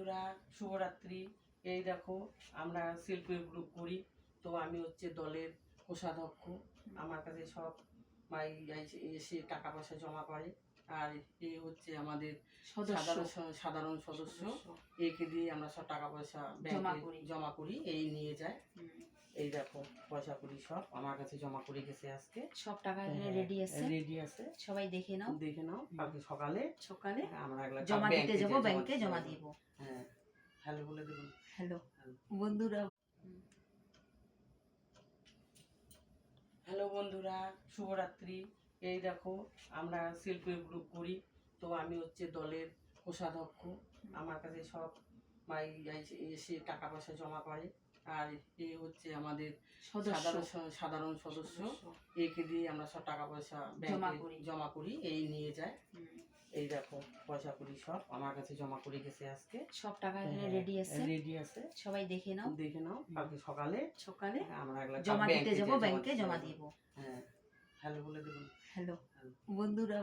বন্ধুরা, শুভরাত্রি। এই দেখো, আমরা শিল্পীর গ্রুপ করি। তো আমি হচ্ছে দলের কোষাধ্যক্ষ। আমার কাছে সব ভাই এসে টাকা পয়সা জমা করে। আর এই হচ্ছে আমাদের সাধারণ সদস্য। একে দিয়ে আমরা সব টাকা পয়সা ব্যাংকে জমা করি, এই নিয়ে যায়। এই দেখো, পয়সা করি সব আমার কাছে জমা করে গেছে। আজকে সব টাকা রেডি আছে, সবাই দেখে নাও। কালকে সকালে আমরা জমা দিতে যাব, ব্যাংকে জমা দিব। হ্যাঁ, হ্যালো বলে দেব। হ্যালো বন্ধুরা, শুভরাত্রি। এই দেখো, আমরা শিল্পীর গ্রুপ করি। তো আমি হচ্ছে দলের কোষাধ্যক্ষ। আমার কাছে সব ভাই এসে টাকা পয়সা জমা করে। আর এই হচ্ছে আমাদের সাধারণ সদস্য। একে দিয়ে আমরা সব টাকা পয়সা ব্যাংকে জমা করি, এই নিয়ে যায়। এই দেখো, পয়সা করি সব আমার কাছে জমা করে গেছে। আজকে সব টাকা রেডি আছে, সবাই দেখে নাও। কালকে সকালে আমরা জমা দিতে যাব, ব্যাংকে জমা দিব। হ্যাঁ, হ্যালো বলে দেব। হ্যালো বন্ধুরা।